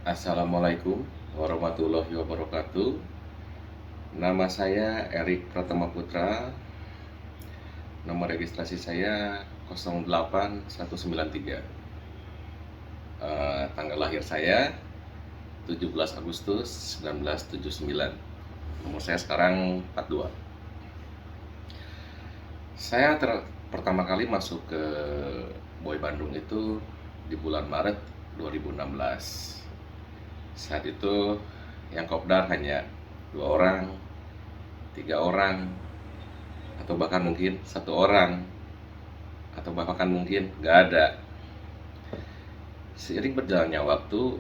Assalamualaikum warahmatullahi wabarakatuh. Nama saya Erik Pratama Putra. Nomor registrasi saya 08193. Tanggal lahir saya 17 Agustus 1979. Umur saya sekarang 42. Saya pertama kali masuk ke Boy Bandung itu di bulan Maret 2016. Saat itu yang kopdar hanya 2 orang, 3 orang, atau bahkan mungkin 1 orang, atau bahkan mungkin nggak ada. Seiring berjalannya waktu,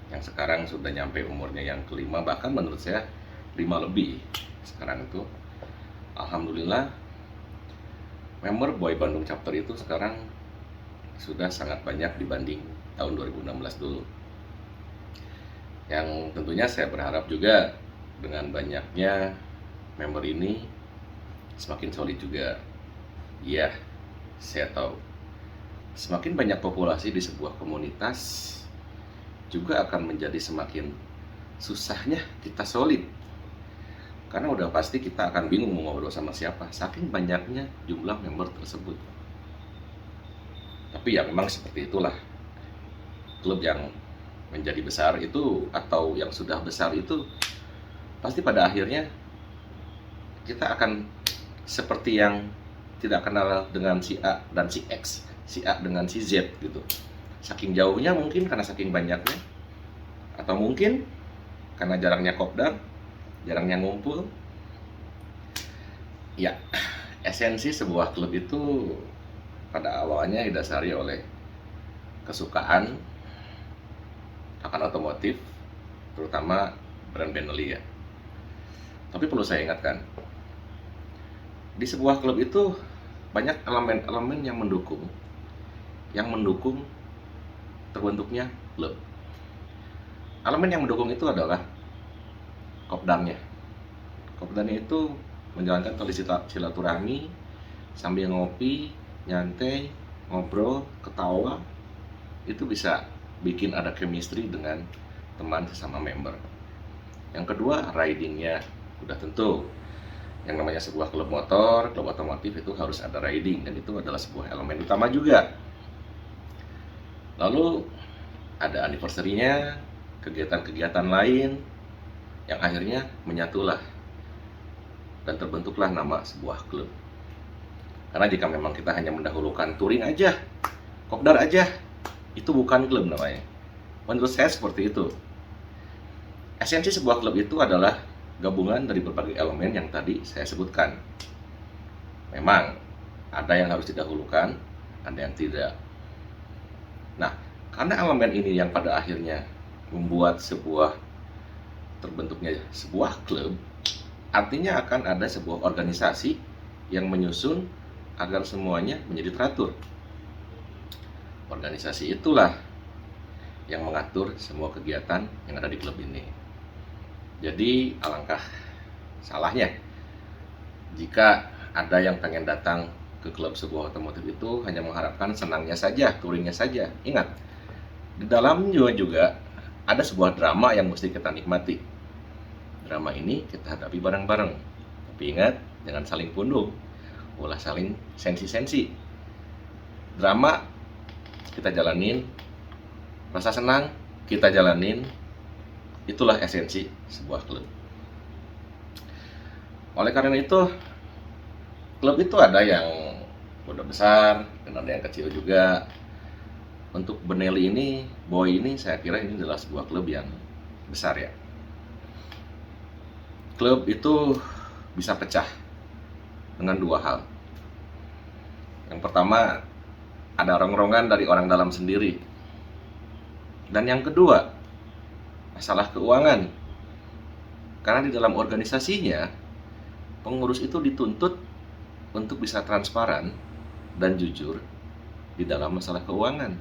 yang sekarang sudah nyampe umurnya yang kelima, bahkan menurut saya 5 lebih sekarang itu, alhamdulillah member Boy Bandung chapter itu sekarang sudah sangat banyak dibanding tahun 2016 dulu. Yang tentunya saya berharap juga dengan banyaknya member ini semakin solid juga. Iya, saya tahu semakin banyak populasi di sebuah komunitas juga akan menjadi semakin susahnya kita solid, karena udah pasti kita akan bingung mau ngobrol sama siapa saking banyaknya jumlah member tersebut. Tapi ya memang seperti itulah klub yang menjadi besar itu, atau yang sudah besar itu, pasti pada akhirnya kita akan seperti yang tidak kenal dengan si A dan si X, si A dengan si Z gitu. Saking jauhnya mungkin karena saking banyaknya, atau mungkin karena jarangnya kopdar, jarangnya ngumpul. Ya, esensi sebuah klub itu pada awalnya didasari oleh kesukaan akan otomotif, terutama brand Benelli ya. Tapi perlu saya ingatkan, di sebuah klub itu banyak elemen-elemen yang mendukung terbentuknya klub. Elemen yang mendukung itu adalah kopdarnya. Kopdarnya itu menjalankan tali silaturahmi sambil ngopi, nyantai, ngobrol, ketawa. Itu bisa bikin ada chemistry dengan teman sesama member. Yang kedua, ridingnya. Udah tentu yang namanya sebuah klub motor, klub otomotif itu harus ada riding, dan itu adalah sebuah elemen utama juga. Lalu ada anniversary-nya, kegiatan-kegiatan lain yang akhirnya menyatulah dan terbentuklah nama sebuah klub. Karena jika memang kita hanya mendahulukan touring aja, kopdar aja, itu bukan klub namanya. Menurut saya seperti itu. Esensi sebuah klub itu adalah gabungan dari berbagai elemen yang tadi saya sebutkan. Memang ada yang harus didahulukan, ada yang tidak. Nah, karena elemen ini yang pada akhirnya membuat terbentuknya sebuah klub, artinya akan ada sebuah organisasi yang menyusun agar semuanya menjadi teratur. Organisasi itulah yang mengatur semua kegiatan yang ada di klub ini. Jadi alangkah salahnya jika ada yang pengen datang ke klub sebuah otomotif itu hanya mengharapkan senangnya saja, touringnya saja. Ingat, di dalamnya juga ada sebuah drama yang mesti kita nikmati. Drama ini kita hadapi bareng-bareng. Tapi ingat, jangan saling pundung, ulah saling sensi-sensi. Drama kita jalanin, rasa senang kita jalanin. Itulah esensi sebuah klub. Oleh karena itu, klub itu ada yang udah besar dan ada yang kecil juga. Untuk Benelli ini, Boy ini, saya kira ini adalah sebuah klub yang besar ya. Klub itu bisa pecah dengan 2 hal. Yang pertama, ada rongrongan dari orang dalam sendiri. Dan yang kedua, masalah keuangan. Karena di dalam organisasinya, pengurus itu dituntut untuk bisa transparan dan jujur di dalam masalah keuangan.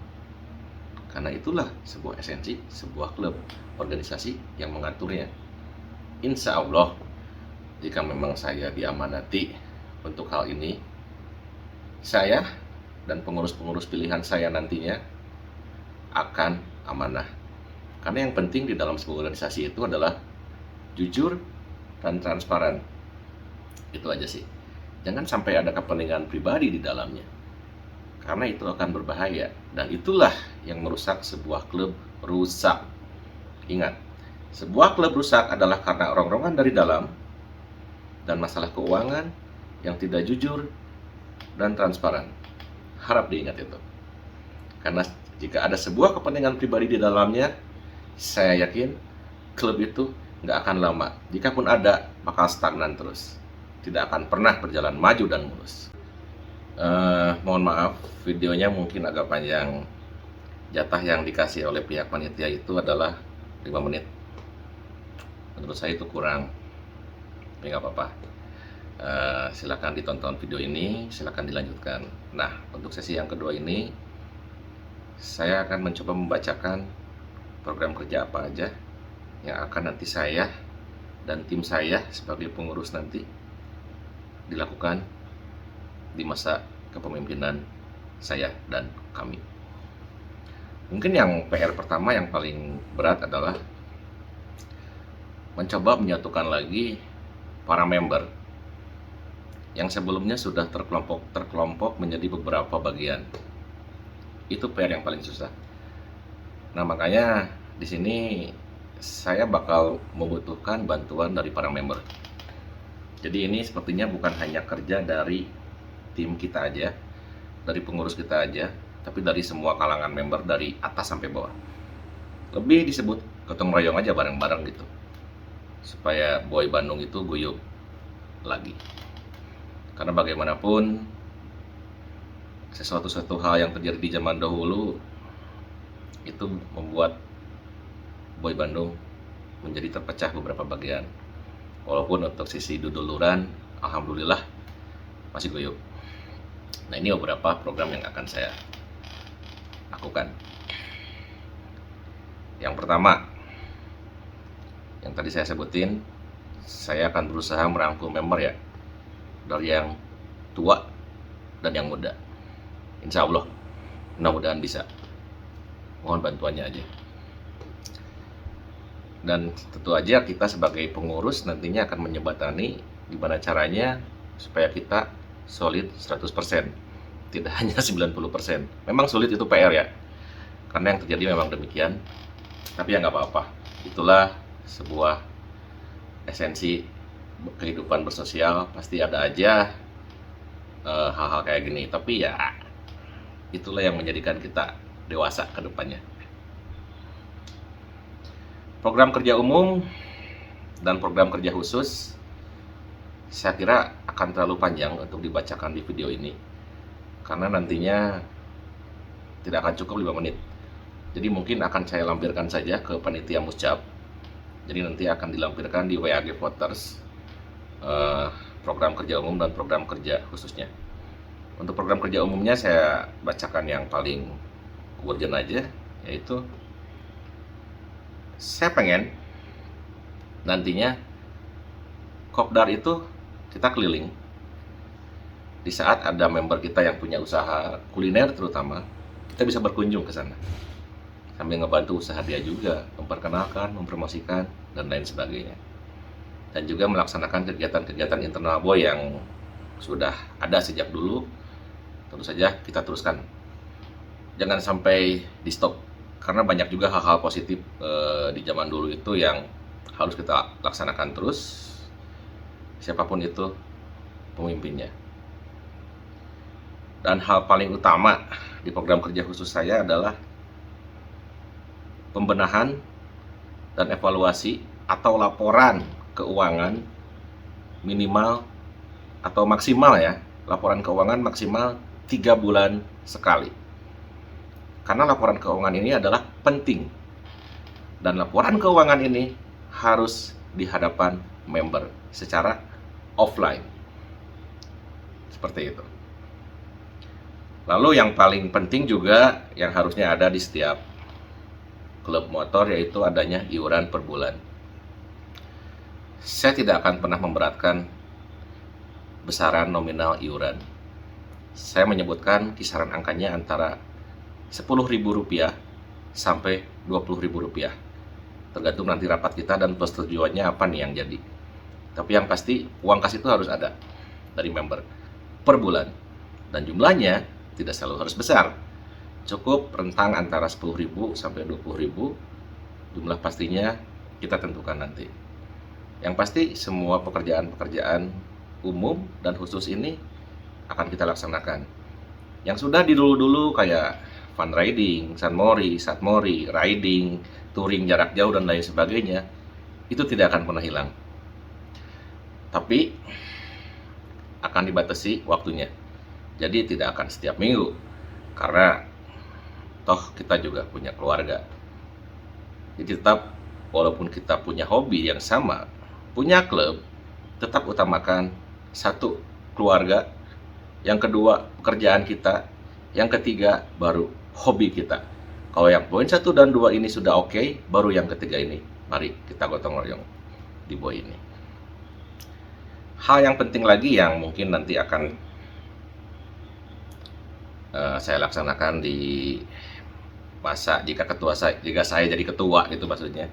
Karena itulah sebuah esensi sebuah klub, organisasi yang mengaturnya. Insya Allah, jika memang saya diamanati untuk hal ini, saya dan pengurus-pengurus pilihan saya nantinya akan amanah. Karena yang penting di dalam sebuah organisasi itu adalah jujur dan transparan. Itu aja sih. Jangan sampai ada kepentingan pribadi di dalamnya. Karena itu akan berbahaya. Dan itulah yang merusak sebuah klub rusak. Ingat, sebuah klub rusak adalah karena rongrongan dari dalam dan masalah keuangan yang tidak jujur dan transparan. Harap diingat itu. Karena jika ada sebuah kepentingan pribadi di dalamnya, saya yakin klub itu nggak akan lama. Jikapun ada, bakal stagnan terus. Tidak akan pernah berjalan maju dan mulus. Mohon maaf, videonya mungkin agak panjang. Jatah yang dikasih oleh pihak panitia itu adalah 5 menit. Menurut saya itu kurang. Tapi nggak apa-apa. Silakan ditonton video ini, silakan dilanjutkan. Nah, untuk sesi yang kedua ini, saya akan mencoba membacakan program kerja apa aja yang akan nanti saya dan tim saya sebagai pengurus nanti dilakukan di masa kepemimpinan saya dan kami. Mungkin yang PR pertama yang paling berat adalah mencoba menyatukan lagi para member yang sebelumnya sudah terkelompok menjadi beberapa bagian. Itu PR yang paling susah. Nah, makanya di sini saya bakal membutuhkan bantuan dari para member. Jadi ini sepertinya bukan hanya kerja dari tim kita aja, dari pengurus kita aja, tapi dari semua kalangan member dari atas sampai bawah. Lebih disebut gotong royong aja bareng-bareng gitu, supaya Boy Bandung itu guyup lagi. Karena bagaimanapun sesuatu hal yang terjadi di zaman dahulu itu membuat Boy Bandung menjadi terpecah beberapa bagian. Walaupun untuk sisi duduluran, alhamdulillah masih guyup. Nah, ini beberapa program yang akan saya lakukan. Yang pertama, yang tadi saya sebutin, saya akan berusaha merangkul member ya, dari yang tua dan yang muda. Insya Allah, mudah-mudahan bisa. Mohon bantuannya aja. Dan tentu aja kita sebagai pengurus nantinya akan menjembatani gimana caranya supaya kita solid 100%, tidak hanya 90%. Memang sulit itu PR ya, karena yang terjadi memang demikian. Tapi ya nggak apa-apa, itulah sebuah esensi kehidupan bersosial. Pasti ada aja hal-hal kayak gini, tapi ya itulah yang menjadikan kita dewasa ke depannya. Program kerja umum dan program kerja khusus saya kira akan terlalu panjang untuk dibacakan di video ini, karena nantinya tidak akan cukup 5 menit. Jadi mungkin akan saya lampirkan saja ke panitia Muscap. Jadi nanti akan dilampirkan di WAG Voters program kerja umum dan program kerja khususnya. Untuk program kerja umumnya saya bacakan yang paling urgent aja, yaitu saya pengen nantinya Kopdar itu kita keliling di saat ada member kita yang punya usaha kuliner, terutama kita bisa berkunjung ke sana sambil ngebantu usaha dia juga, memperkenalkan, mempromosikan dan lain sebagainya, dan juga melaksanakan kegiatan-kegiatan internal Boy yang sudah ada sejak dulu. Tentu saja kita teruskan, jangan sampai di stop, karena banyak juga hal-hal positif di zaman dulu itu yang harus kita laksanakan terus, siapapun itu pemimpinnya. Dan hal paling utama di program kerja khusus saya adalah pembenahan dan evaluasi atau laporan keuangan minimal atau maksimal ya, laporan keuangan maksimal 3 bulan sekali. Karena laporan keuangan ini adalah penting, dan laporan keuangan ini harus di hadapan member secara offline. Seperti itu. Lalu yang paling penting juga yang harusnya ada di setiap klub motor, yaitu adanya iuran per bulan. Saya tidak akan pernah memberatkan besaran nominal iuran. Saya menyebutkan kisaran angkanya antara Rp10.000 sampai Rp20.000. tergantung nanti rapat kita dan persetujuannya apa nih yang jadi. Tapi yang pasti uang kas itu harus ada dari member per bulan, dan jumlahnya tidak selalu harus besar, cukup rentang antara 10.000 sampai 20.000. Jumlah pastinya kita tentukan nanti. Yang pasti semua pekerjaan-pekerjaan umum dan khusus ini akan kita laksanakan. Yang sudah di dulu-dulu kayak fun riding, sunmori, satmori, riding, touring jarak jauh dan lain sebagainya, itu tidak akan pernah hilang. Tapi akan dibatasi waktunya. Jadi tidak akan setiap minggu, karena toh kita juga punya keluarga. Jadi tetap, walaupun kita punya hobi yang sama, punya klub, tetap utamakan satu, keluarga, yang kedua pekerjaan kita, yang ketiga baru hobi kita. Kalau yang poin 1 dan 2 ini sudah oke, baru yang ketiga ini mari kita gotong royong di boy ini. Hal yang penting lagi yang mungkin nanti akan saya laksanakan di masa jika saya jadi ketua gitu maksudnya.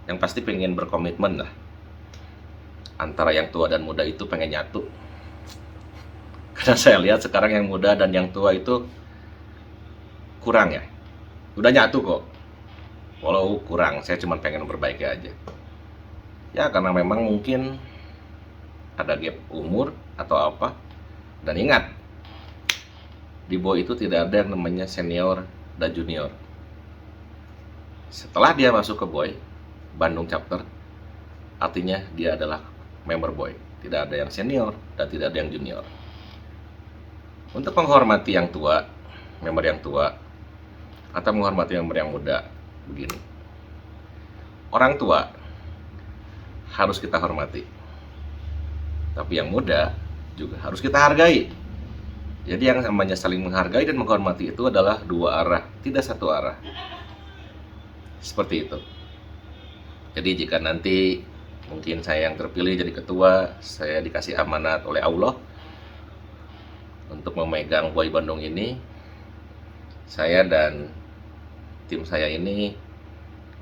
Yang pasti pengen berkomitmen lah, antara yang tua dan muda itu pengen nyatu. Karena saya lihat sekarang yang muda dan yang tua itu kurang ya. Udah nyatu kok, walau kurang, saya cuma pengen memperbaiki aja. Ya karena memang mungkin ada gap umur atau apa. Dan ingat, di boy itu tidak ada yang namanya senior dan junior. Setelah dia masuk ke boy Bandung chapter, artinya dia adalah member boy. Tidak ada yang senior dan tidak ada yang junior. Untuk menghormati yang tua, member yang tua, atau menghormati member yang muda, begini. Orang tua harus kita hormati, tapi yang muda juga harus kita hargai. Jadi yang namanya saling menghargai dan menghormati itu adalah dua arah, tidak satu arah. Seperti itu. Jadi jika nanti mungkin saya yang terpilih jadi ketua, saya dikasih amanat oleh Allah untuk memegang Boy Bandung ini, saya dan tim saya ini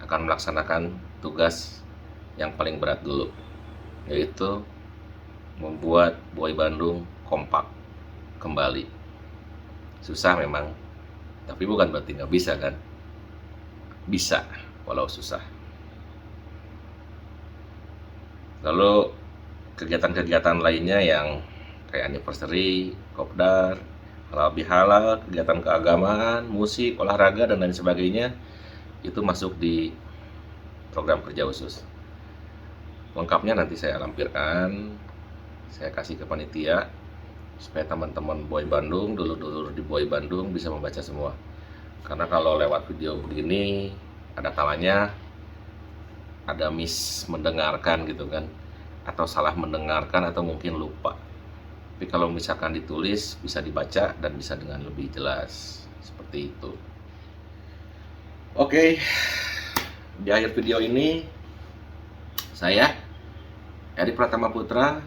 akan melaksanakan tugas yang paling berat dulu, yaitu membuat Boy Bandung kompak kembali. Susah memang, tapi bukan berarti nggak bisa kan? Bisa, walau susah. Lalu kegiatan-kegiatan lainnya yang kayak anniversary, kopdar, halal bihalal, kegiatan keagamaan, musik, olahraga, dan lain sebagainya, itu masuk di program kerja khusus. Lengkapnya nanti saya lampirkan, saya kasih ke panitia, supaya teman-teman Boy Bandung, dulur-dulur di Boy Bandung bisa membaca semua. Karena kalau lewat video begini, ada kalanya ada miss mendengarkan gitu kan, atau salah mendengarkan, atau mungkin lupa. Tapi kalau misalkan ditulis, bisa dibaca dan bisa dengan lebih jelas. Seperti itu. Oke, di akhir video ini saya Eri Pratama Putra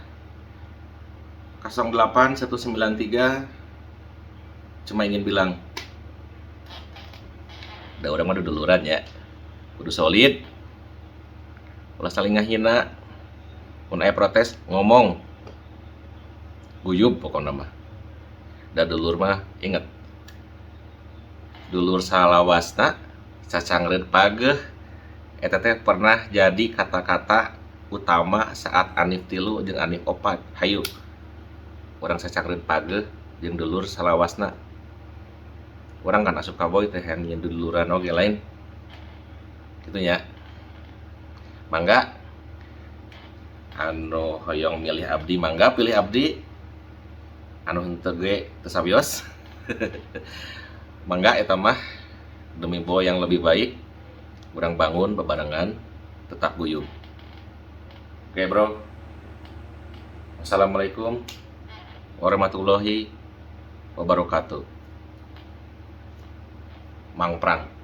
08193 cuma ingin bilang, udah orang mah duluran ya, kudu solid, ulah saling ngahina, mun aya protes ngomong, guyub pokoknya mah. Da dulur mah inget, dulur salawasna cacangreud pageh, eta teh pernah jadi kata-kata utama saat Anif 3 jeung Anif 4. Hayu orang cacangreud pageh jeung dulur salawasna. Orang kan asup ka boy teh yang duluran oge lain. Gitu nya. Mangga anu hoyong milih abdi mangga pilih abdi, anu henteu ge teu sabios. Mangga eta mah demi boy yang lebih baik, urang bangun bebarengan tetap guyub. Oke bro, assalamualaikum warahmatullahi wabarakatuh. Mang Prang.